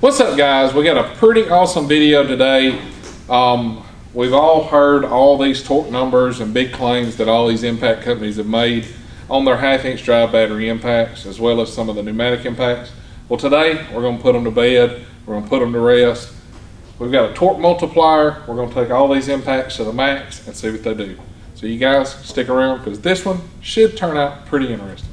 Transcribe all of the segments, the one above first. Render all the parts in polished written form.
What's up, guys? We got a pretty awesome video today. We've all heard all these torque numbers and big claims that all these impact companies have made on their half-inch drive battery impacts, as well as some of the pneumatic impacts. Well, today we're going to put them to bed. We're going to put them to rest. We've got a torque multiplier. We're going to take all these impacts to the max and see what they do. So you guys stick around, because this one should turn out pretty interesting.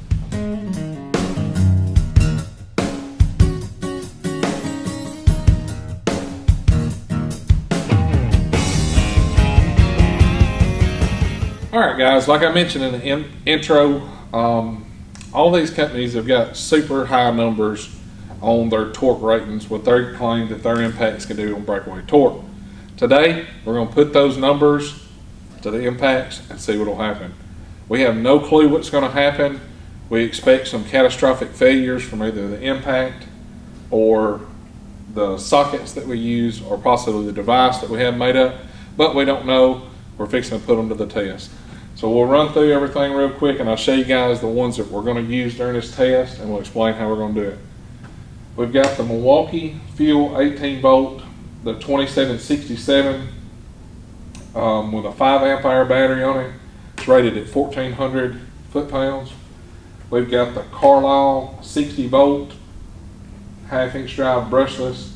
Alright guys, like I mentioned in the intro, all these companies have got super high numbers on their torque ratings, what they claim that their impacts can do on breakaway torque. Today, we're going to put those numbers to the impacts and see what will happen. We have no clue what's going to happen. We expect some catastrophic failures from either the impact or the sockets that we use, or possibly the device that we have made up, but we don't know. We're fixing to put them to the test. So we'll run through everything real quick, and I'll show you guys the ones that we're going to use during this test, and we'll explain how we're going to do it. We've got the Milwaukee Fuel 18 volt, the 2767 with a 5 amp hour battery on it. It's rated at 1400 foot-pounds. We've got the Carlyle 60 volt half-inch drive brushless.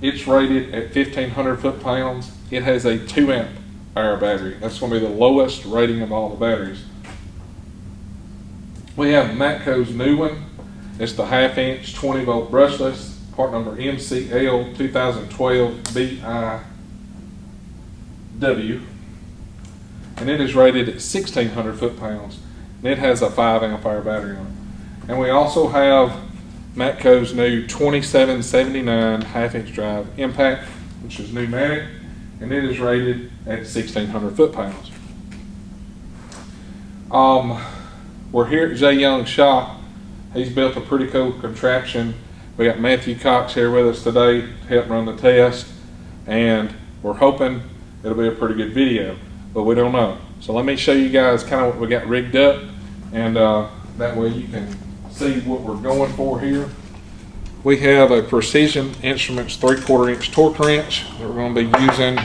It's rated at 1500 foot-pounds. It has a 2 amp hour battery. That's going to be the lowest rating of all the batteries. We have Matco's new one. It's the half-inch 20 volt brushless, part number MCL 2012 BIW, and it is rated at 1600 foot-pounds, and it has a 5 amp hour battery on it. And we also have Matco's new 2779 half-inch drive impact, which is pneumatic, and it is rated at 1600 foot-pounds. We're here at Jay Young's shop. He's built a pretty cool contraption. We got Matthew Cox here with us today to help run the test, and we're hoping it'll be a pretty good video, but we don't know. So let me show you guys kind of what we got rigged up, and that way you can see what we're going for here. We have a Precision Instruments 3/4 inch torque wrench that we're going to be using,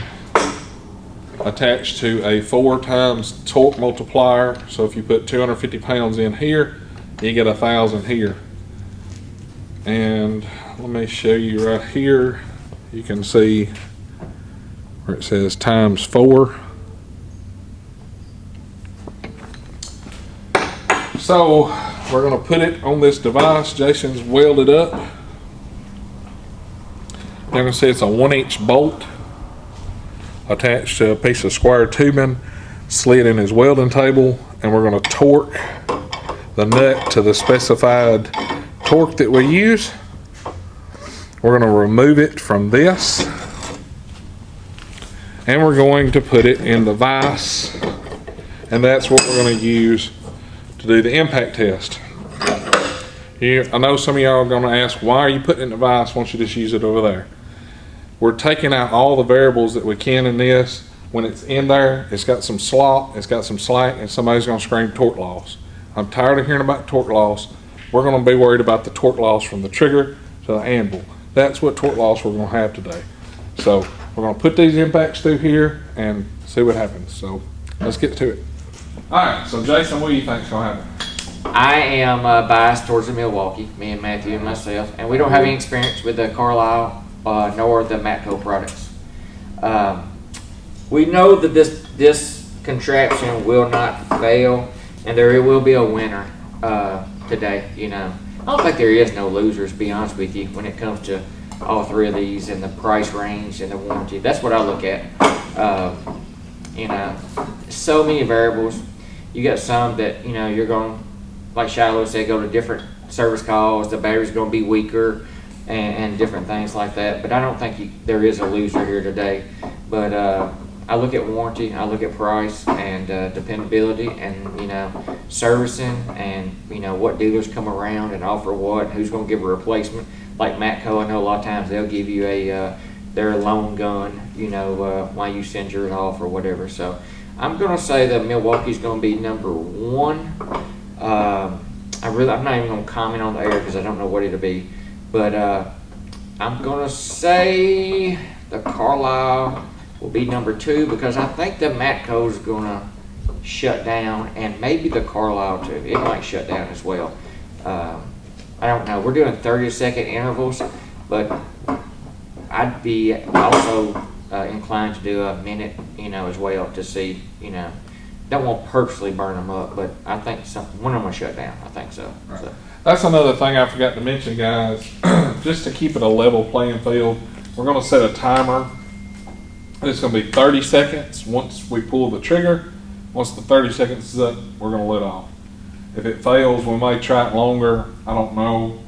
attached to a 4 times torque multiplier. So if you put 250 pounds in here, you get 1,000 here. And let me show you right here. You can see where it says times 4. So we're going to put it on this device. Jason's welded up. You can see it's a 1-inch bolt attached to a piece of square tubing slid in his welding table, and we're going to torque the nut to the specified torque that we use. We're going to remove it from this, and we're going to put it in the vise, and that's what we're going to use to do the impact test. I know some of y'all are going to ask, why are you putting it in the vise? Why don't you just use it over there? We're taking out all the variables that we can in this. When it's in there, it's got some slop, it's got some slack, and somebody's going to scream torque loss. I'm tired of hearing about torque loss. We're going to be worried about the torque loss from the trigger to the anvil. That's what torque loss we're going to have today. So we're going to put these impacts through here and see what happens. So let's get to it. All right, so Jason, what do you think is going to happen? I am biased towards the Milwaukee, me and Matthew and myself, and we don't have any experience with the Carlyle nor the Matco products. We know that this contraption will not fail, and there will be a winner today. You know, I don't think there is no losers, to be honest with you, when it comes to all three of these and the price range and the warranty. That's what I look at. You know, so many variables. You got some that, you know, you're going, like Shiloh said, go to different service calls. The battery's going to be weaker and different things like that. But I don't think there is a loser here today. But I look at warranty, I look at price and dependability, and, you know, servicing, and, you know, what dealers come around and offer what, and who's going to give a replacement. Like Matco, I know a lot of times they'll give you their loan gun, you know, while you send yours off or whatever. So I'm going to say that Milwaukee's going to be number 1. I'm not even going to comment on the air because I don't know what it'll be. But I'm gonna say the Carlyle will be number 2 because I think the Matco's gonna shut down, and maybe the Carlyle too. It might shut down as well. I don't know. We're doing 30-second intervals, but I'd be also inclined to do a minute, as well to see, don't want to purposely burn them up, but I think one of them will shut down. I think so. Right. So. That's another thing I forgot to mention, guys. Just to keep it a level playing field, we're going to set a timer. It's going to be 30 seconds once we pull the trigger. Once the 30 seconds is up, we're going to let off. If it fails, we may try it longer. I don't know.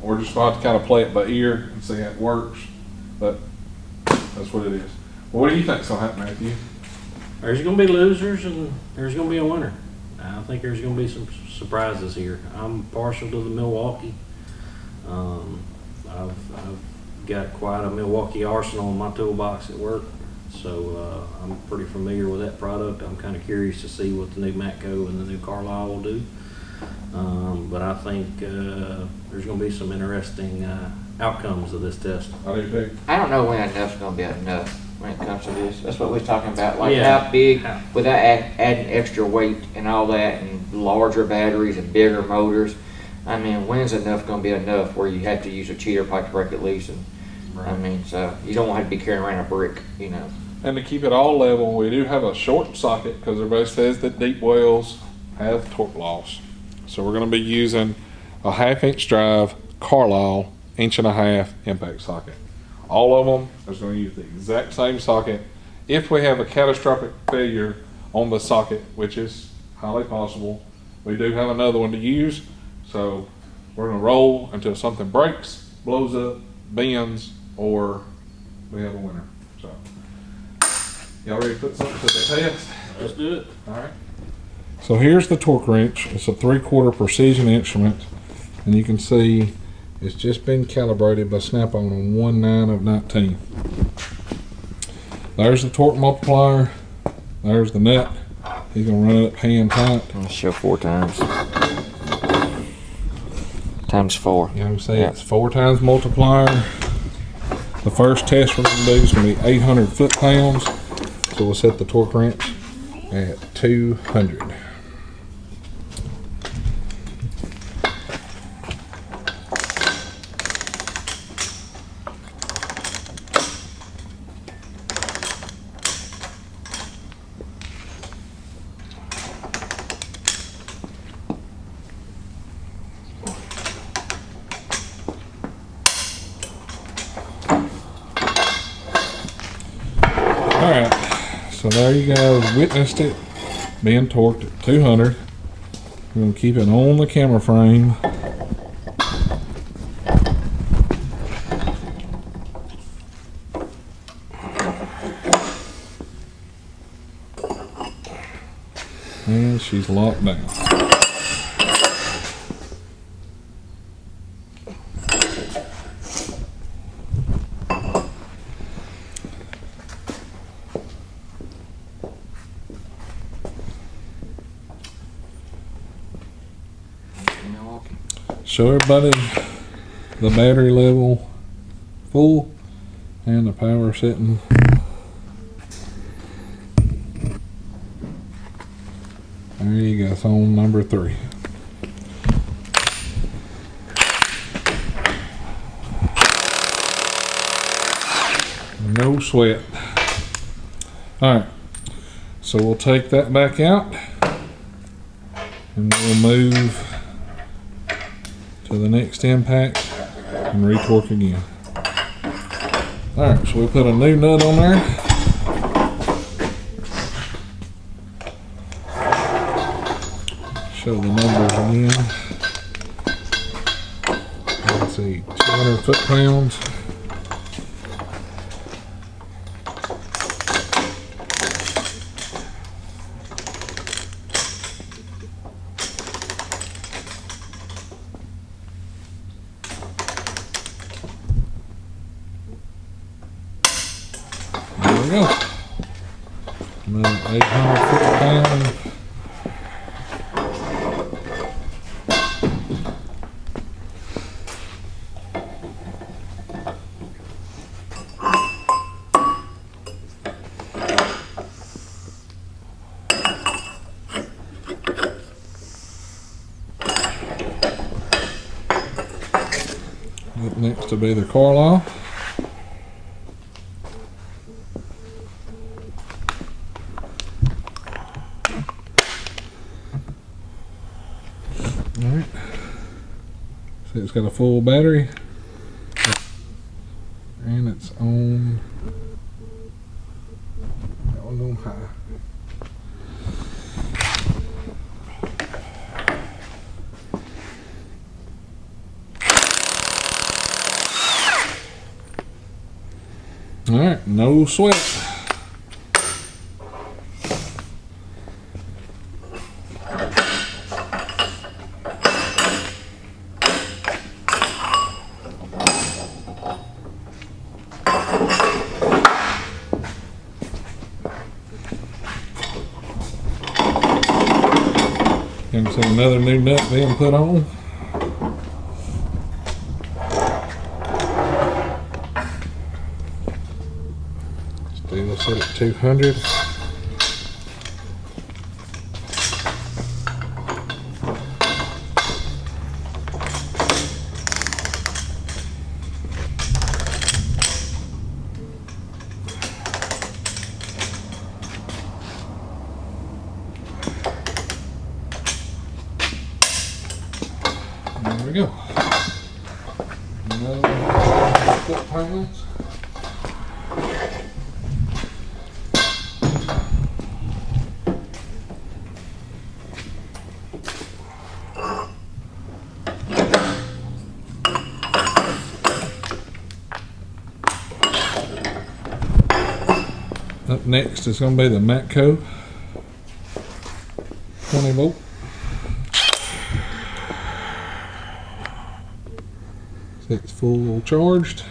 We're just going to have to kind of play it by ear and see how it works. But that's what it is. Well, what do you think's going to happen, Matthew? There's going to be losers and there's going to be a winner. I think there's going to be some surprises here. I'm partial to the Milwaukee. I've got quite a Milwaukee arsenal in my toolbox at work, so I'm pretty familiar with that product. I'm kind of curious to see what the new Matco and the new Carlyle will do. But I think there's going to be some interesting outcomes of this test. I do too. I don't know when enough's going to be enough when it comes to this. That's what we're talking about. Like Yeah. how big, without adding extra weight and all that, and larger batteries and bigger motors. I mean, when's enough going to be enough where you have to use a cheater pipe to break it loose? And Right. I mean, so you don't want to be carrying around a brick, And to keep it all level, we do have a short socket because everybody says that deep wells have torque loss. So we're going to be using a 1/2-inch drive Carlyle 1.5-inch impact socket. All of them is going to use the exact same socket. If we have a catastrophic failure on the socket, which is highly possible, we do have another one to use. So we're going to roll until something breaks, blows up, bends, or we have a winner. So y'all ready to put something to the test? Let's do it. All right. So here's the torque wrench. It's a 3/4 precision instrument, and you can see it's just been calibrated by Snap-on on 1/9/19. There's the torque multiplier. There's the nut. He's gonna run it up hand tight. Let's show 4 times. Times 4. You know what I'm saying? It's 4 times multiplier. The first test we're gonna do is gonna be 800 foot-pounds. So we'll set the torque wrench at 200. Alright, so there you guys witnessed it being torqued at 200. We're going to keep it on the camera frame. And she's locked down. Milwaukee. Show everybody the battery level full and the power setting. There you go, it's on number 3. No sweat. Alright, so we'll take that back out and we'll move to the next impact and retorque again. Alright, so we put a new nut on there. Show the numbers again. Let's see, 200 foot-pounds. There we go. Another 800 foot-pound. to be the Carlyle. Alright. See, it's got a full battery. And it's on. That one's on high. Alright, no sweat. You can see another new nut being put on. Still set at 200. There we go. Another foot pounds. Up next is going to be the Matco 20 volt. It's full charged.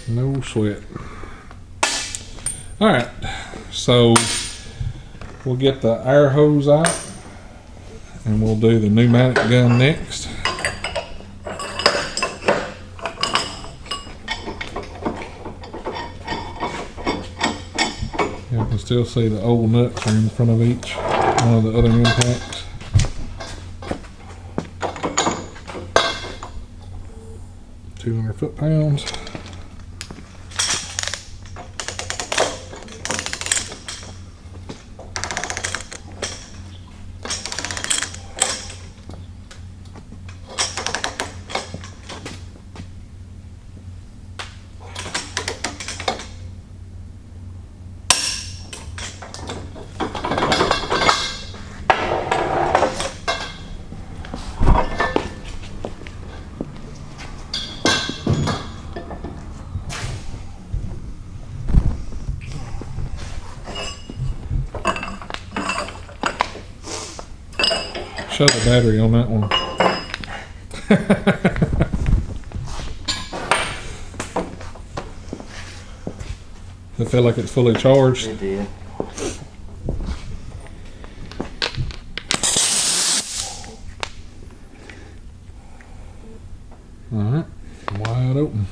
No sweat. All right, so we'll get the air hose out and we'll do the pneumatic gun next. You can still see the old nuts are in front of each one of the other impacts. $200 foot-pounds. Show the battery on that one. Does it feel like it's fully charged? It did. Alright, wide open.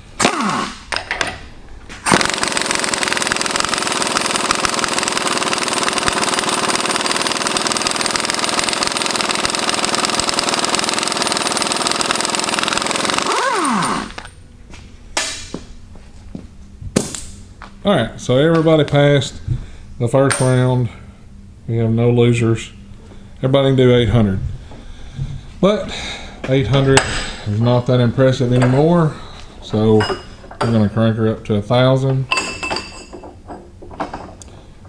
Alright, so everybody passed the first round. We have no losers. Everybody can do 800. But 800 is not that impressive anymore. So we're going to crank her up to 1,000. And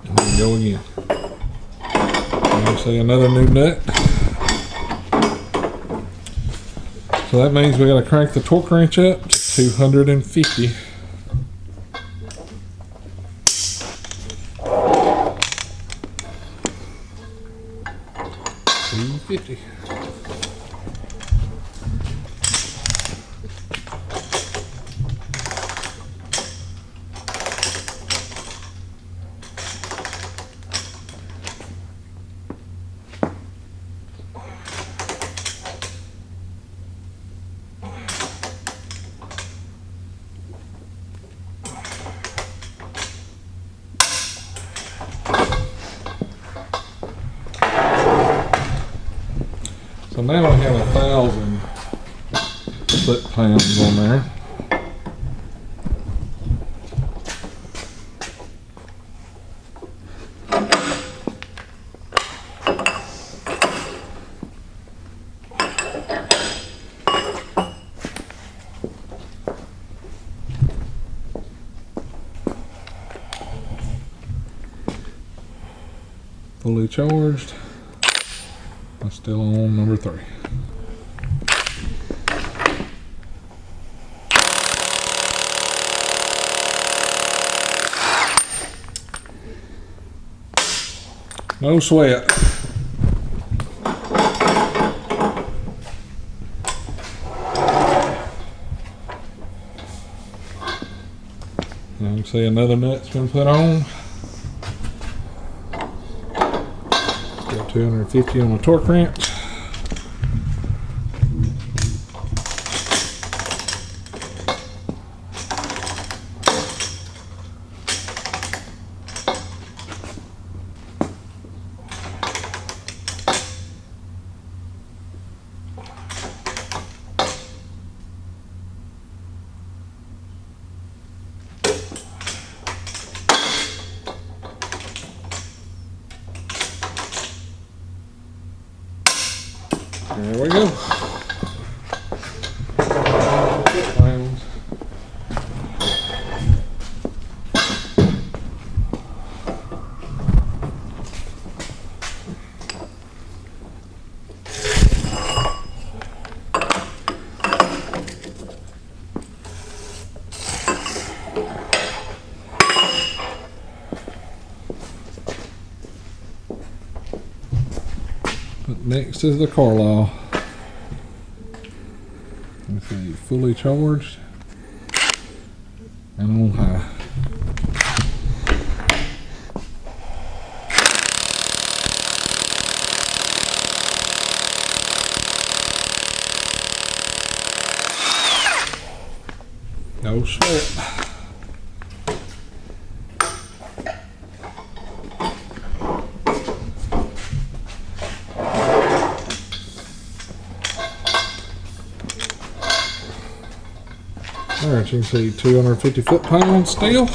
then go again. And you'll see another new nut. So that means we got to crank the torque wrench up to 250. 250. So now we have 1,000 foot-pounds on there. Fully charged. I'm still on number 3. No sweat. You can see another nut's been put on. Got 250 on the torque wrench. There we go. Pounds. But next is the Carlyle. Let's see, fully charged and on high. No sweat. Alright, you can see 250 foot-pounds still.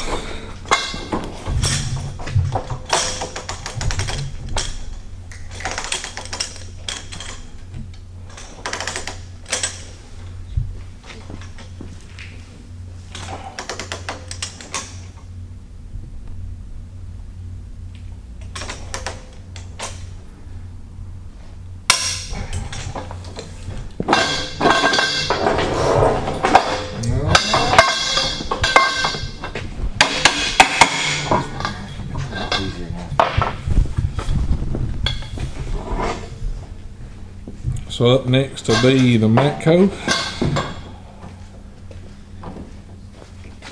So up next will be the Matco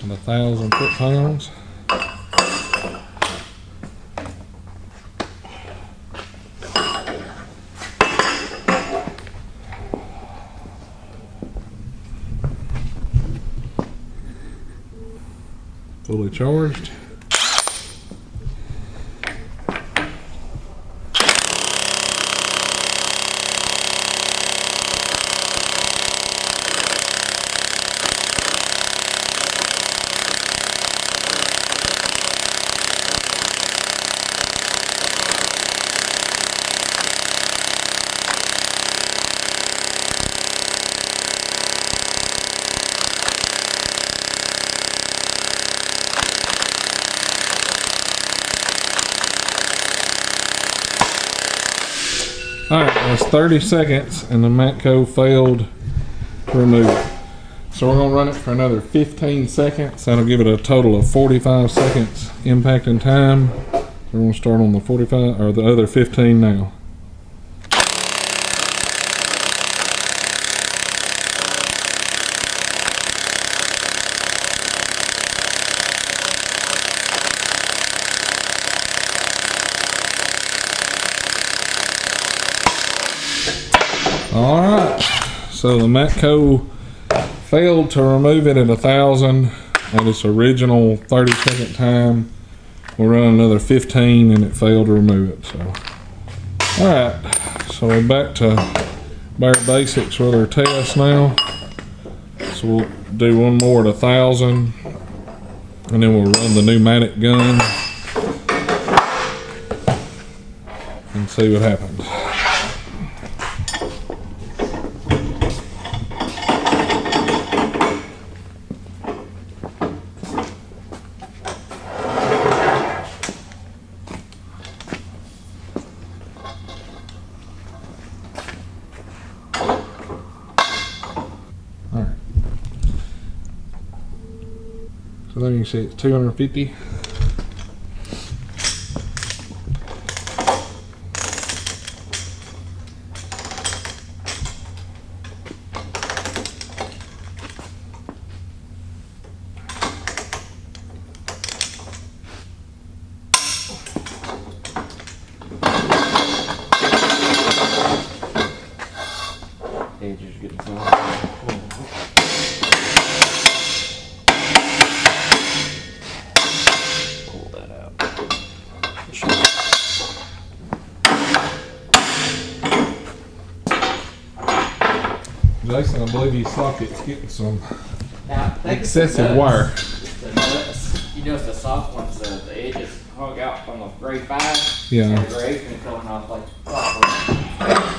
and 1,000 foot-pounds. Fully charged. Alright, that's 30 seconds and the Matco failed to remove it. So we're going to run it for another 15 seconds. That'll give it a total of 45 seconds impacting time. So we're going to start on the 45 or the other 15 now. Alright, so the Matco failed to remove it at 1,000 at its original 30-second time. We'll run another 15 and it failed to remove it. So, alright, so we're back to bare basics with our test now. So we'll do one more at 1,000, and then we'll run the pneumatic gun and see what happens. So there you can see it's 250. Edges getting some. Pull that out. Jason, I believe your socket's getting some Now, I think it's the excessive nuts. wire. It's the nuts. You notice the soft ones, the edges hung out from the grade 5. Yeah. And the grade's been coming off like clockwork.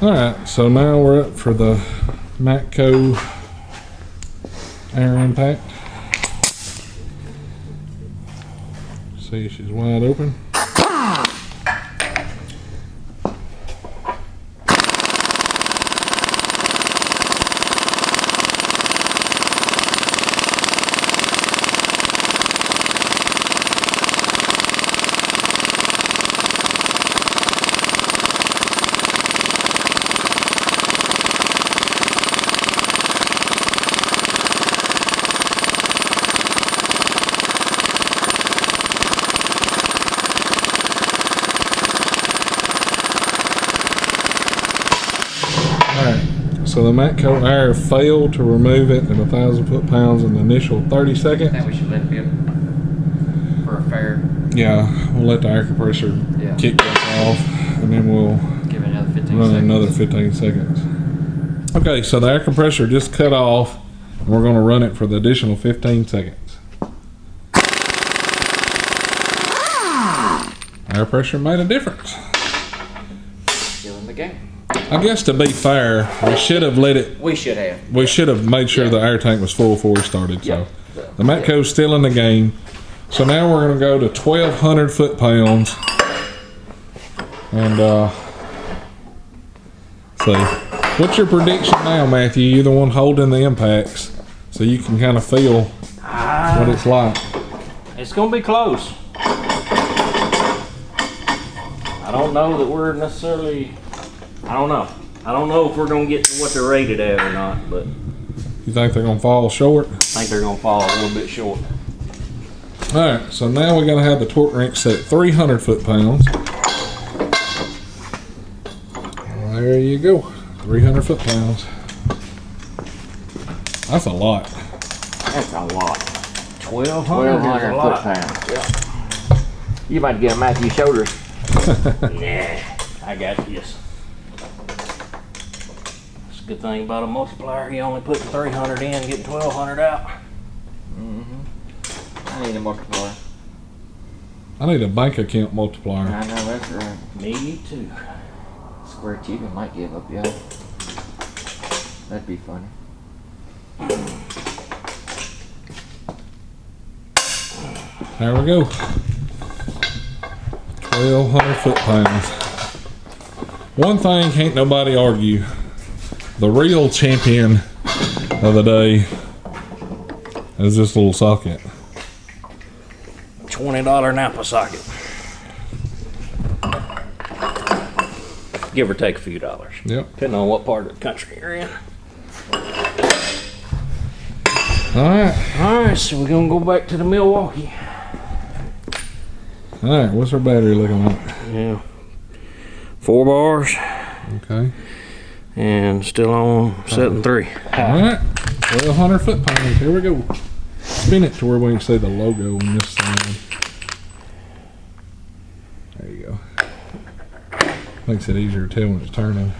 Alright, so now we're up for the Matco Air Impact. See, she's wide open. So the Matco Air failed to remove it at 1,000 foot-pounds in the initial 30 I seconds. think we should let it be for a fair. Yeah, we'll let the air compressor kick back off, and then we'll Give it another 15 run seconds. another 15 seconds. Okay, so the air compressor just cut off, and we're going to run it for the additional 15 seconds. Air pressure made a difference. Still in the game. I guess to be fair, we should have let it. We should have. We should have made sure the air tank was full before we started. So the Matco's still in the game. So now we're going to go to 1,200 foot-pounds, and see. What's your prediction now, Matthew? You're the one holding the impacts, so you can kind of feel what it's like. It's gonna be close. I don't know that we're necessarily. I don't know. I don't know if we're gonna get to what they're rated at or not, but You think they're going to fall short? I think they're gonna fall a little bit short. All right, so now we're going to have the torque wrench set at 300 foot-pounds. There you go, 300 foot-pounds. That's a lot. That's a lot. 1,200 foot-pounds. Yeah. You might get a Matthew shoulders. Nah, I got this. That's a good thing about a multiplier. You only put 300 in, getting 1,200 out. I need a multiplier. I need a bank account multiplier. I know that's right. Me too. Square Cuban might give up, y'all. That'd be funny. There we go. 1,200 foot-pounds. One thing can't nobody argue. The real champion of the day is this little socket. $20 Napa socket. Give or take a few dollars. Yep. Depending on what part of the country you're in. Alright. Alright, so we're gonna go back to the Milwaukee. Alright, what's our battery looking like? Yeah. 4 bars Okay. and still on setting 3. Alright. 1,200 foot-pounds. Here we go. Spin it to where we can see the logo on this side. There you go. Makes it easier to tell when it's turning.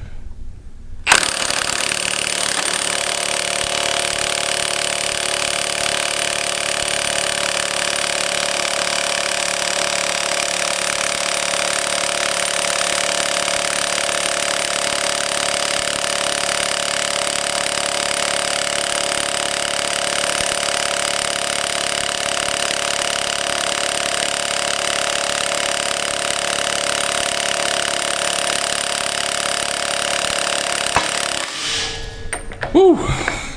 Whew,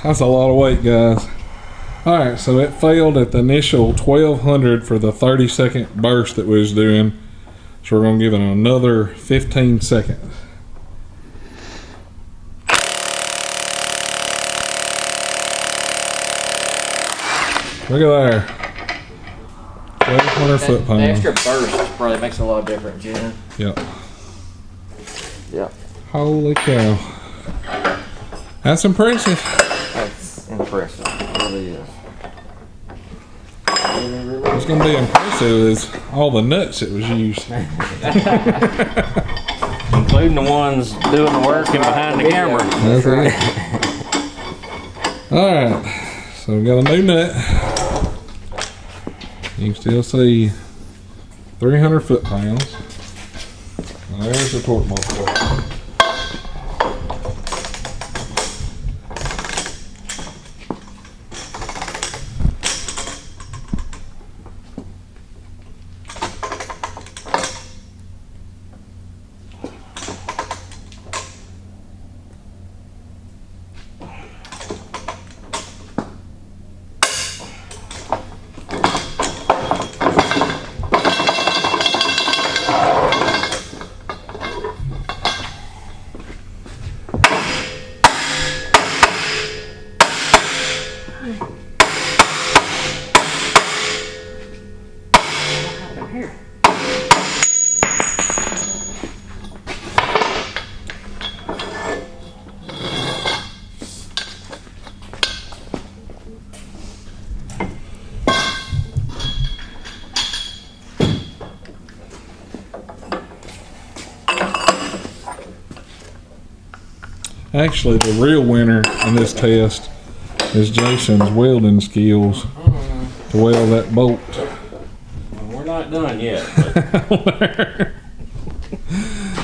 that's a lot of weight, guys. Alright, so it failed at the initial 1200 for the 30-second burst that we was doing. So we're going to give it another 15 seconds. Look at there. 1,200 The foot-pounds. extra burst probably makes a lot of difference, you know? Yep. Yep. Holy cow. That's impressive. That's impressive. It really is. What's going to be impressive is all the nuts that was used. Including the ones doing the work and behind the camera. That's right. Alright, so we got a new nut. You can still see 300 foot-pounds. There's the torque multiplier. Actually, the real winner in this test is Jason's welding skills to weld that bolt. Well, we're not done yet.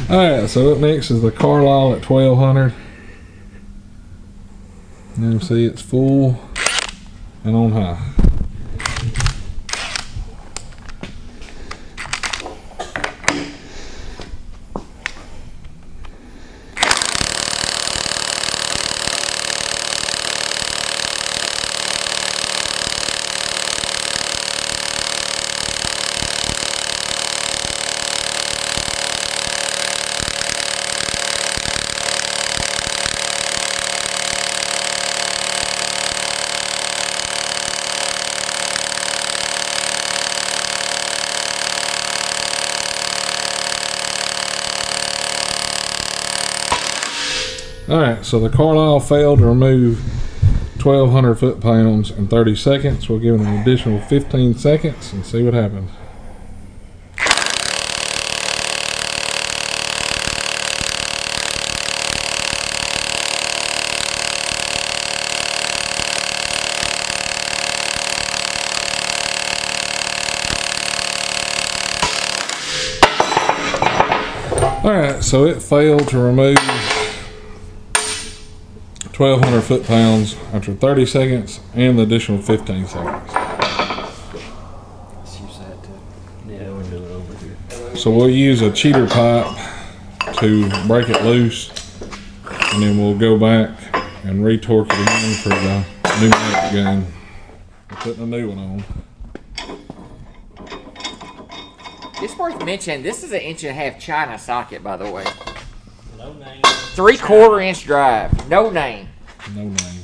Alright, so up next is the Carlyle at 1200. And you see it's full and on high. Alright, so the Carlyle failed to remove 1,200 foot-pounds in 30 seconds. We'll give it an additional 15 seconds and see what happens. Alright, so it failed to remove 1,200 foot-pounds after 30 seconds and the additional 15 seconds. Let's use that to, yeah, we'll do it over here. So we'll use a cheater pipe to break it loose, and then we'll go back and re-torque it again for the pneumatic gun. We're putting a new one on. It's worth mentioning, this is an 1.5-inch China socket, by the way. No name. 3/4 inch drive. No name. No name.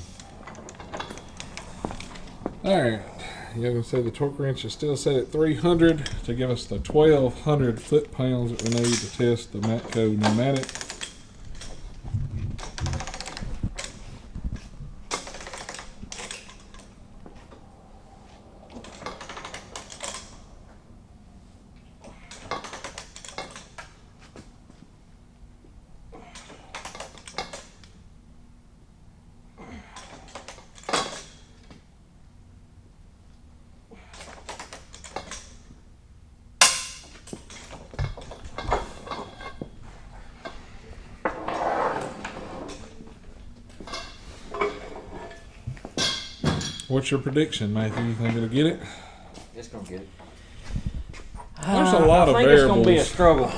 Alright, you can see the torque wrench is still set at 300 to give us the 1,200 foot-pounds that we need to test the Matco pneumatic. What's your prediction, Matthew? You think it'll get it? It's gonna get it. There's a lot of I think it's gonna be a variables. struggle.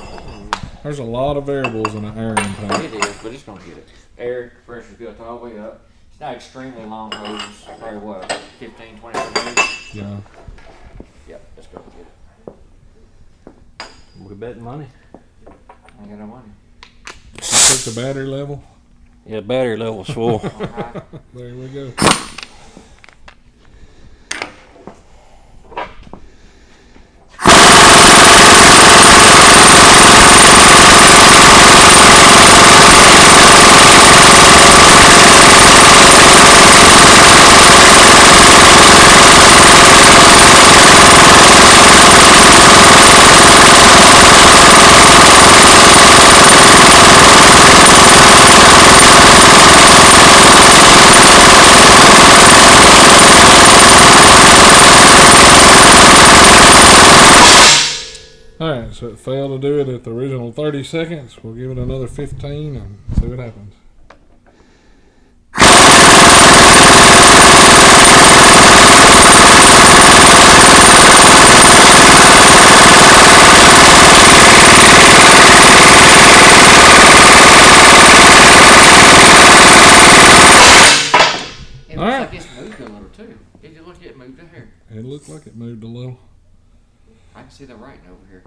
There's a lot of variables in an air impact. It is, but it's gonna get it. Air pressure's built all the way up. It's not extremely long hose, probably what, 15, 20 minutes? Yeah. Yep, it's gonna get it. We betting money. I ain't got no money. Check the battery level. Yeah, battery level's full. Alright. There we go. Alright, so it failed to do it at the original 30 seconds. We'll give it another 15 and see what happens. It looks Alright. like it's moved a little too. Did you look at it moved to here? It looked like it moved a little. I can see the writing over here.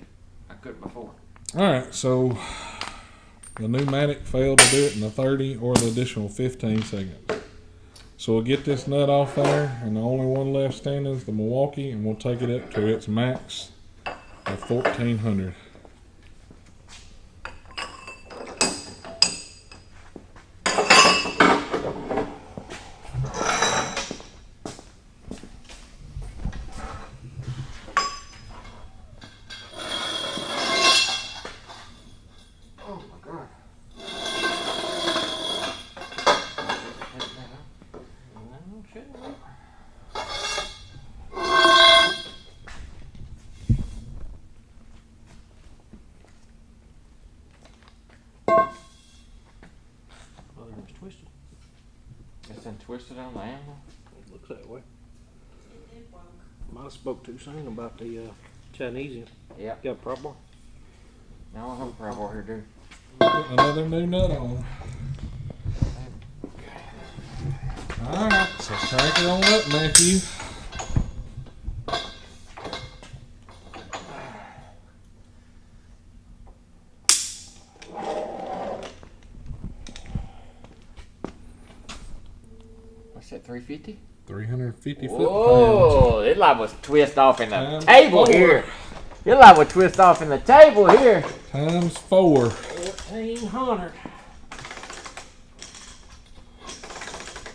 I couldn't before. Alright, so the pneumatic failed to do it in the 30 or the additional 15 seconds. So we'll get this nut off there, and the only one left standing is the Milwaukee, and we'll take it up to its max of 1400. Oh my god. No, shouldn't we? Well, it was twisted. It's been twisted on the animal. It looks that way. Might have spoke too soon about the Chinese. Yep. Got a problem? Now I have a problem here, dude. Put another new nut on. Alright, so crank her on up, Matthew. What's that, 350? 350 foot-pounds. Whoa, it like was twist off in the Times table 4. here. It like was twist off in the table here. Times 4. 1400.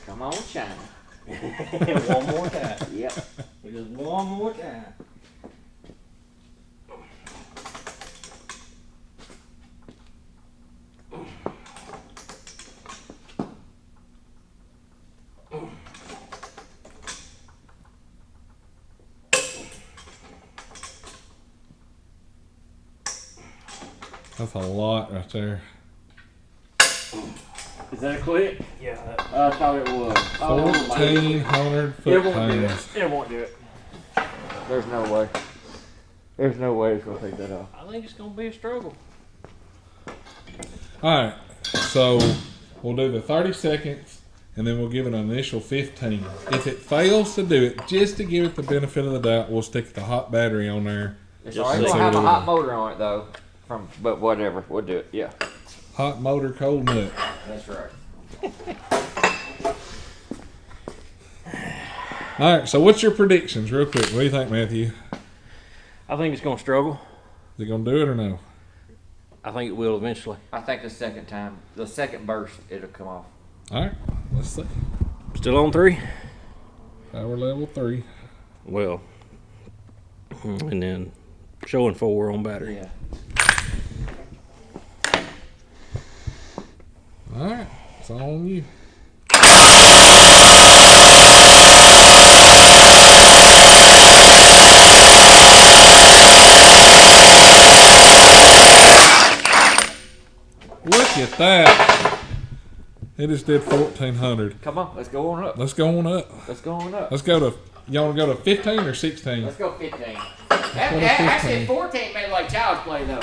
Come on, China. One more time. Yep. Just one more time. That's a lot right there. Is that a click? Yeah. I thought it was. 1,400 It won't do foot-pounds. it. It won't do it. There's no way. There's no way it's gonna take that off. I think it's gonna be a struggle. Alright, so we'll do the 30 seconds and then we'll give it an initial 15. If it fails to do it, just to give it the benefit of the doubt, we'll stick the hot battery on there. It's Just already see gonna have a what it hot is. motor on it though. But whatever, we'll do it. Yeah, Hot motor, cold nut. that's right. Alright, so what's your predictions real quick? What do you think, Matthew? I think it's gonna struggle. Is it going to do it or no? I think it will eventually. I think the second burst, it'll come off. Alright, let's see. Still on 3? Power level 3. Well, and then showing 4 on battery. Yeah. Alright, it's all on you. Look at that. It just did 1,400. Come on, let's go on up. Let's go on up. Let's go on up. Let's go to. Y'all want to go to 15 or 16? Let's go 15. go to Actually, 15. 14 made like child's play though.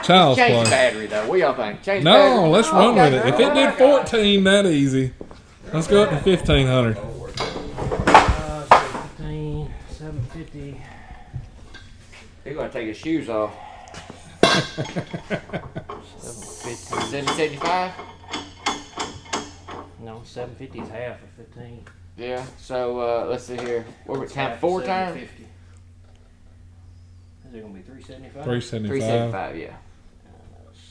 Child's Change the play. battery though. What y'all think? Change the No, battery? let's run Okay, with it. If it girl. did 14, that easy. Let's go up to 1,500. 15, 750. He's gonna take his shoes off. 750. 775. No, 750 is half of 15. Yeah. So let's see here. What we time? 4 times. 750. Is it gonna be 375? 375. 375. Yeah.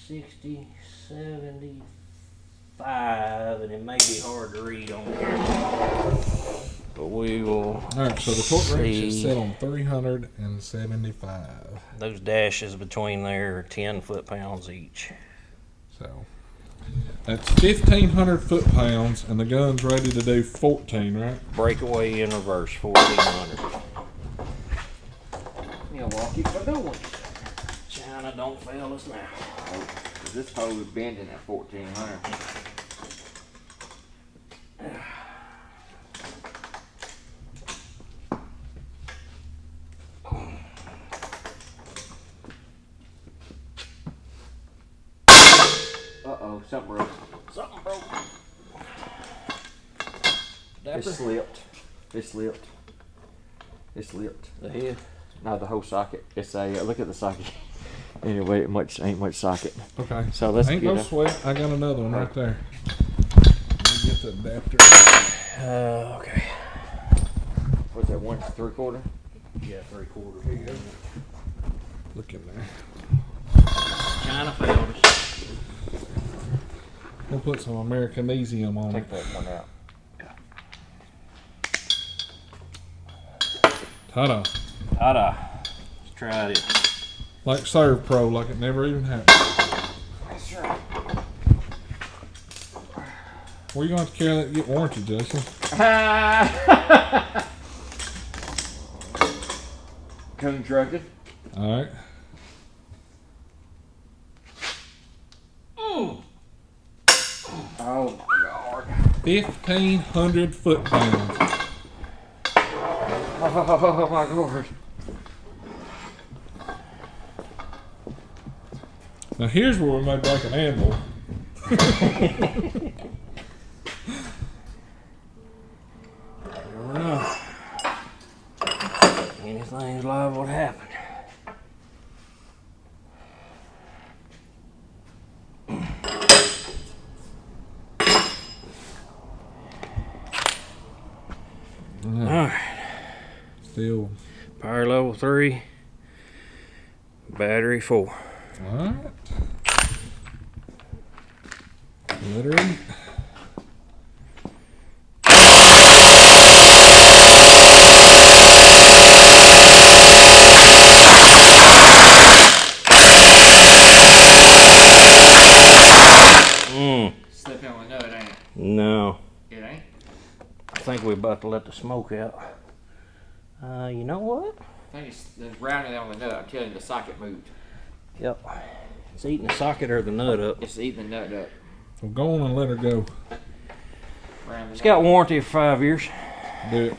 60, 75, and it may be hard to read on here. But we will. All right, so the torque wrench is see. set on 375. Those dashes between there are 10 foot-pounds each. So that's 1,500 foot-pounds, and the gun's ready to do 14, right? Breakaway in reverse, 1,400. Milwaukee for the win. China, don't fail us now. This hole is bending at 1,400. Uh-oh, something broke. Something broke. It Dapper? slipped. It slipped. It slipped. The head. No, the whole socket. It's a look at the socket. Anyway, it ain't much socket. Okay. So let's Ain't get no a- sweat. I got another one right there. Let me get the adapter. Okay. What's that? 1 3/4. Yeah, 3/4. Here you go. Look in there. China failed us. We'll put some Americanesium on it. Take that one out. Ta-da. Ta-da. Let's try it. Like Serve Pro, like it never even happened. That's right. Where you going to have to carry that to get warranty, Jason? Koon trucking. All right. Oh my God. 1,500 foot-pounds. Oh my God. Now here's where we may break an anvil. Never know. Anything's liable to happen. Alright. Still. Power level 3. Battery 4. All right. Let her eat. Slipping on the nut, ain't it? No. It ain't. I think we're about to let the smoke out. You know what? I think it's rounding on the nut. I'm telling you, the socket moved. Yep. It's eating the socket or the nut up. It's eating the nut up. Well, go on and let her go. Round the It's nut. got warranty for 5 years. Do it.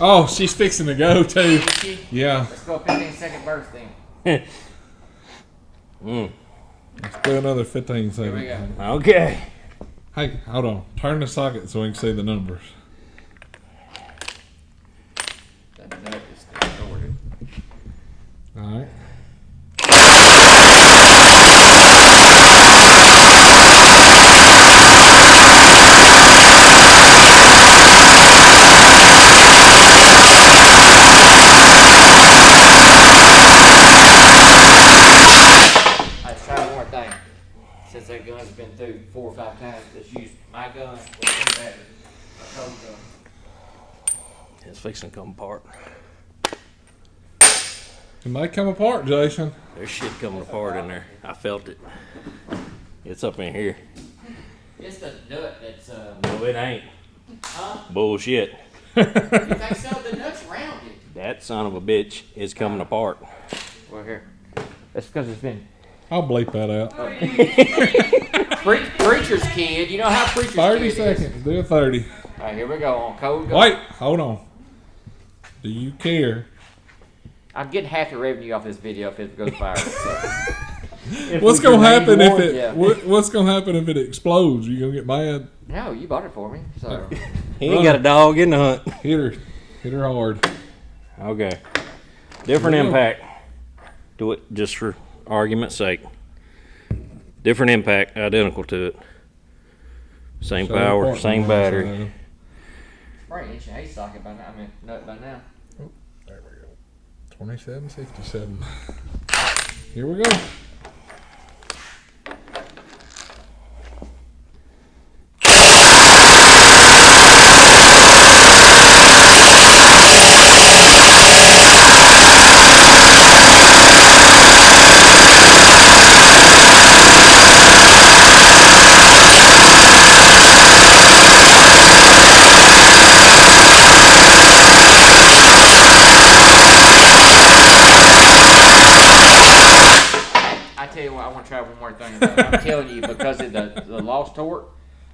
Oh, she's fixing to go too. Yeah. Let's go 15-second burst then. Let's do another 15 Here we seconds. go. Okay. Hey, hold on. Turn the socket so we can see the numbers. That nut is distorted. All right. Let's try one more thing. Since that gun's been through 4 or 5 times, let's use my gun with two batteries. I told you. It's fixing to come apart. It may come apart, Jason. There's shit coming apart in there. I felt it. It's up in here. It's the nut that's, No, it ain't. huh? Bullshit. You think so? The nut's rounded. That son of a bitch is coming apart. Well, here. That's because it's been I'll bleep that out. preacher's kid. You know how preacher's 30 kid is. seconds. Do a 30. All right, here we go on code. Go. Wait, hold on. Do you care? I'm getting half the revenue off this video if it goes viral. So. What's gonna happen if it? Yeah. What's gonna happen if it explodes? You gonna get mad? No, you bought it for me. So He ain't got a dog in the hunt. Hit her hard. Okay. Different There you go. impact. Do it just for argument's sake. Different impact, identical to it. Same So power, important same on battery. that side. probably inch and 8 socket by now. I mean, nut by now. There we go. 2767. Here we go. I tell you what, I want to try one more thing. Though. I'm telling you, because of the lost torque,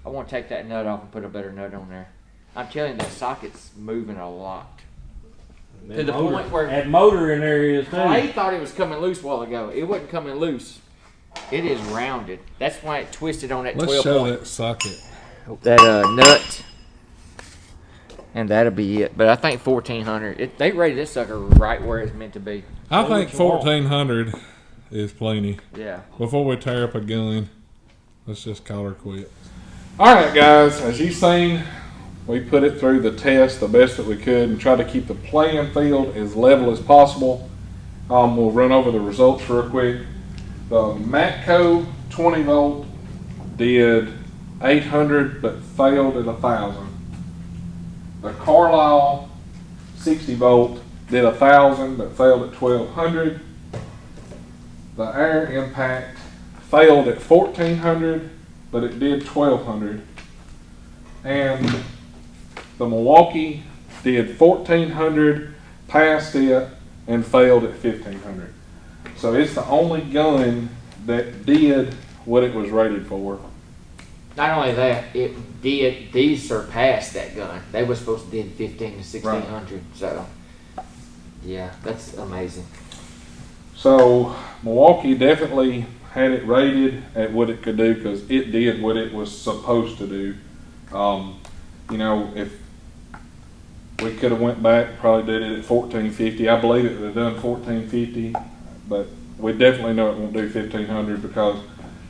I want to take that nut off and put a better nut on there. I'm telling you, that socket's moving a lot. To the point where that motor in there is too. I thought it was coming loose a while ago. It wasn't coming loose. It is rounded. That's why it twisted on that Let's 12 show point. that socket. That nut. And that'll be it. But I think 1400. They rated this sucker right where it's meant to be. I think 1400 is plenty. Yeah. Before we tear up a gun, let's just call her quit. All right, guys. As you've seen, we put it through the test the best that we could and try to keep the playing field as level as possible. We'll run over the results real quick. The Matco 20 volt did 800 but failed at 1,000. The Carlyle 60 volt did 1,000 but failed at 1,200. The Air Impact failed at 1,400 but it did 1,200. And the Milwaukee did 1,400, passed it, and failed at 1,500. So it's the only gun that did what it was rated for. Not only that, these surpassed that gun. They were supposed to do 15 to 1,600. So, yeah, that's amazing. So Milwaukee definitely had it rated at what it could do because it did what it was supposed to do. You know, if we could have went back, probably did it at 1,450. I believe it would have done 1,450, but we definitely know it won't do 1,500 because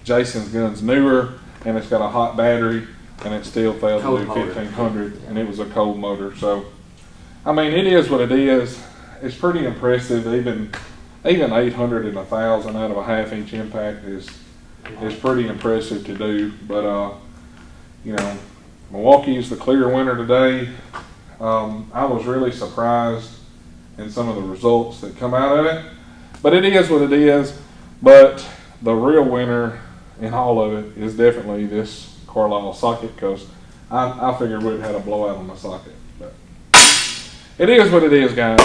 Jason's gun's newer and it's got a hot battery and it still failed to do 1,500 and it was a cold motor. So, I mean, it is what it is. It's pretty impressive. Even 800 and 1,000 out of a half-inch impact is pretty impressive to do. But you know, Milwaukee is the clear winner today. I was really surprised in some of the results that come out of it, but it is what it is. But the real winner in all of it is definitely this Carlyle socket because I figured we'd had a blowout on the socket. But it is what it is, guys.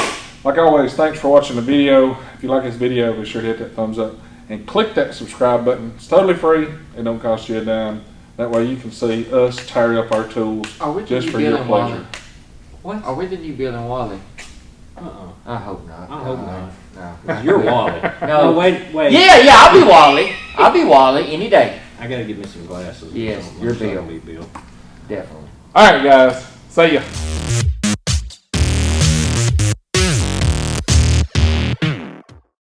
Like always, thanks for watching the video. If you like this video, be sure to hit that thumbs up and click that subscribe button. It's totally free. It don't cost you a dime. That way you can see us tear up our tools just for your pleasure. What? Are we the new Bill and Wally? I hope not. I hope not. No. You're Wally. No. Wait. Yeah, I'll be Wally. I'll be Wally any day. I gotta get me some glasses. Yes, I'm you're sorry, Bill. Bill. Definitely. All right, guys. See ya.